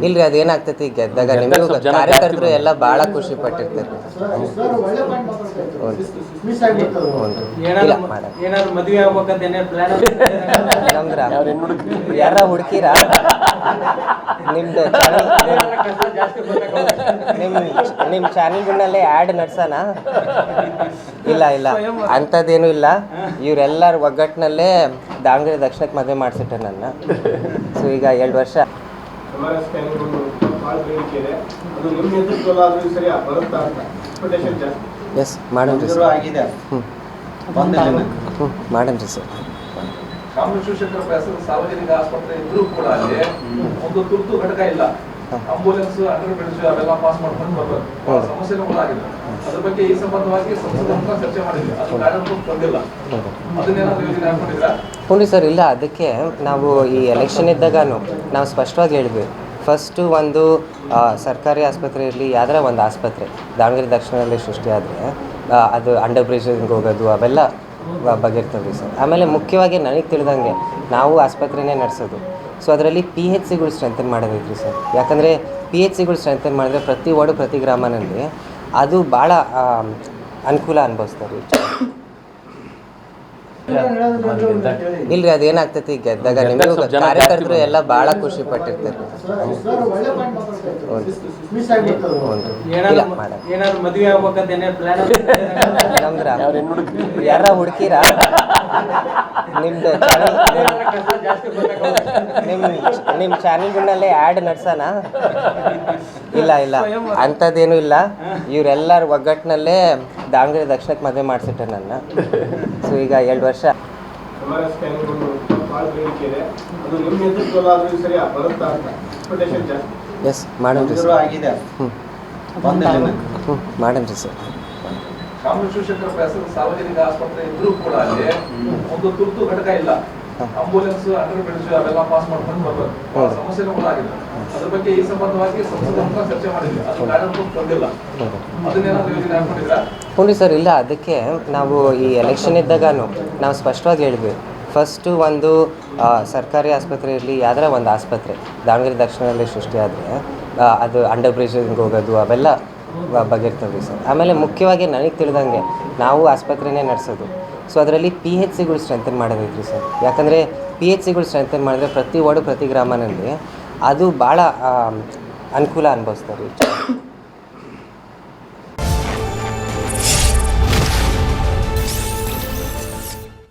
ಇಲ್ರಿ ಅದೇನಾಗ್ತೈತಿ ಗೆದ್ದಾಗ ನಿಮಗೂ ಕಾರ್ಯಕರ್ತರು ಎಲ್ಲ ಭಾಳ ಖುಷಿ ಪಟ್ಟಿರ್ತಾರೆ. ನಮ್ದ್ರ ಯಾರ ಹುಡುಕಿರ ನಿಮ್ದು ನಿಮ್ಮ ಚಾನಲ್ಗಳಲ್ಲೇ ಆ್ಯಡ್ ನಡ್ಸೋಣ? ಇಲ್ಲ ಅಂಥದ್ದೇನೂ ಇಲ್ಲ. ಇವರೆಲ್ಲರ ಒಗ್ಗಟ್ಟಿನಲ್ಲೇ ದಾವಣಗೆರೆ ದಕ್ಷಿಣಕ್ಕೆ ಮದುವೆ ಮಾಡಿಸಿಟ್ಟೆ ನನ್ನ. ಸೊ ಈಗ 2 ವರ್ಷ ಎಸ್ ಮಾಡೋಣ ಸರ್. ಮಾಡೋಣ ಸರ್. ಶಿವಶಂಕರ ಸಾರ್ವಜನಿಕ ಆಸ್ಪತ್ರೆ ಇದ್ರೂ ಕೂಡ ಅಲ್ಲಿ ಒಂದು ತುರ್ತು ಘಟಕ ಇಲ್ಲ. ಆಂಬುಲೆನ್ಸ್ ಅಂಡರ್ ಬೆಡ್ಸ್ ಅವೆಲ್ಲ ಪಾಸ್ ಮಾಡ್ಕೊಂಡು ಬರ್ಬೇಕು. ಸಮಸ್ಯೆಗಳಾಗಿದೆ. ಅದ್ರ ಬಗ್ಗೆ ಈ ಸಂಬಂಧವಾಗಿ ಸಂಸದರ ಚರ್ಚೆ ಮಾಡಿದ್ವಿ. ಅದು ಕಾರ್ಯಕ್ರಮ ಬಂದಿಲ್ಲ. ಅದನ್ನೇನಾದ್ರೂ ಯೋಜನೆ ಹಾಕೊಂಡಿದ್ರಾ? ಹ್ಞೂ ಸರ್. ಇಲ್ಲ, ಅದಕ್ಕೆ ನಾವು ಈ ಎಲೆಕ್ಷನ್ ಇದ್ದಾಗೂ ನಾವು ಸ್ಪಷ್ಟವಾಗಿ ಹೇಳಿದ್ವಿ. ಫಸ್ಟು ಒಂದು ಸರ್ಕಾರಿ ಆಸ್ಪತ್ರೆ ಇರಲಿ, ಯಾವ್ದಾರ ಒಂದು ಆಸ್ಪತ್ರೆ ದಾವಣಗೆರೆ ದಕ್ಷಿಣದಲ್ಲಿ ಸೃಷ್ಟಿಯಾದರೆ ಅದು ಅಂಡರ್ ಬ್ರಿಡ್ಜಿಂಗ್ ಹೋಗೋದು ಅವೆಲ್ಲ ಬಗೆರ್ತವೆ ಸರ್. ಆಮೇಲೆ ಮುಖ್ಯವಾಗಿ ನನಗೆ ತಿಳಿದಂಗೆ ನಾವು ಆಸ್ಪತ್ರೆನೇ ನಡೆಸೋದು. ಸೊ ಅದರಲ್ಲಿ PHCಗಳು ಸ್ಟ್ರೆಂಥನ್ ಮಾಡೋದೈತ್ರಿ ಸರ್. ಯಾಕಂದರೆ PHCಗಳು ಸ್ಟ್ರೆಂಥನ್ ಮಾಡಿದ್ರೆ ಪ್ರತಿ ವಾರ್ಡು ಪ್ರತಿ ಗ್ರಾಮದಲ್ಲಿ ಅದು ಭಾಳ ಅನುಕೂಲ ಅನುಭವಿಸ್ತಾರೆ ರೀ. ಇಲ್ರಿ ಅದೇನಾಗ್ತೈತಿ ಗೆದ್ದಾಗ ನಿಮಗೂ ಕಾರ್ಯಕರ್ತರು ಎಲ್ಲ ಭಾಳ ಖುಷಿ ಪಟ್ಟಿರ್ತಾರೆ. ನಮ್ದ್ರ ಯಾರ ಹುಡುಕಿರ ನಿಮ್ದು ನಿಮ್ಮ ಚಾನಲ್ಗಳಲ್ಲೇ ಆ್ಯಡ್ ನಡ್ಸೋಣ? ಇಲ್ಲ ಅಂಥದ್ದೇನೂ ಇಲ್ಲ. ಇವರೆಲ್ಲರ ಒಗ್ಗಟ್ಟಿನಲ್ಲೇ ದಾವಣಗೆರೆ ದಕ್ಷಿಣಕ್ಕೆ ಮದುವೆ ಮಾಡಿಸಿಟ್ಟೆ ನನ್ನ. ಸೊ ಈಗ 2 ವರ್ಷ ಎಸ್ ಮಾಡೋಣ ಸರ್. ಮಾಡೋಣ ಸರ್. ಶಿವಶಂಕರ ಸಾರ್ವಜನಿಕ ಆಸ್ಪತ್ರೆ ಇದ್ರೂ ಕೂಡ ಅಲ್ಲಿ ಒಂದು ತುರ್ತು ಘಟಕ ಇಲ್ಲ. ಆಂಬುಲೆನ್ಸ್ ಅಂಡರ್ ಬೆಡ್ಸ್ ಅವೆಲ್ಲ ಪಾಸ್ ಮಾಡ್ಕೊಂಡು ಬರ್ಬೇಕು. ಸಮಸ್ಯೆಗಳಾಗಿದೆ. ಅದ್ರ ಬಗ್ಗೆ ಈ ಸಂಬಂಧವಾಗಿ ಸಂಸದರ ಚರ್ಚೆ ಮಾಡಿದ್ವಿ. ಅದು ಕಾರ್ಯಕ್ರಮ ಬಂದಿಲ್ಲ. ಅದನ್ನೇನಾದ್ರೂ ಯೋಜನೆ ಹಾಕೊಂಡಿದ್ರಾ? ಹ್ಞೂ ಸರ್. ಇಲ್ಲ, ಅದಕ್ಕೆ ನಾವು ಈ ಎಲೆಕ್ಷನ್ ಇದ್ದಾಗೂ ನಾವು ಸ್ಪಷ್ಟವಾಗಿ ಹೇಳಿದ್ವಿ. ಫಸ್ಟು ಒಂದು ಸರ್ಕಾರಿ ಆಸ್ಪತ್ರೆ ಇರಲಿ, ಯಾವ್ದಾರ ಒಂದು ಆಸ್ಪತ್ರೆ ದಾವಣಗೆರೆ ದಕ್ಷಿಣದಲ್ಲಿ ಸೃಷ್ಟಿಯಾದರೆ ಅದು ಅಂಡರ್ ಬ್ರಿಡ್ಜಿಂಗ್ ಹೋಗೋದು ಅವೆಲ್ಲ ಬಗೆರ್ತವೆ ಸರ್. ಆಮೇಲೆ ಮುಖ್ಯವಾಗಿ ನನಗೆ ತಿಳಿದಂಗೆ ನಾವು ಆಸ್ಪತ್ರೆನೇ ನಡೆಸೋದು. ಸೊ ಅದರಲ್ಲಿ PHCಗಳು ಸ್ಟ್ರೆಂಥನ್ ಮಾಡೋದೈತ್ರಿ ಸರ್. ಯಾಕಂದರೆ PHCಗಳು ಸ್ಟ್ರೆಂಥನ್ ಮಾಡಿದ್ರೆ ಪ್ರತಿ ವಾರ್ಡು ಪ್ರತಿ ಗ್ರಾಮದಲ್ಲಿ ಅದು ಭಾಳ ಅನುಕೂಲ ಅನುಭವಿಸ್ತಾರೆ ರೀ.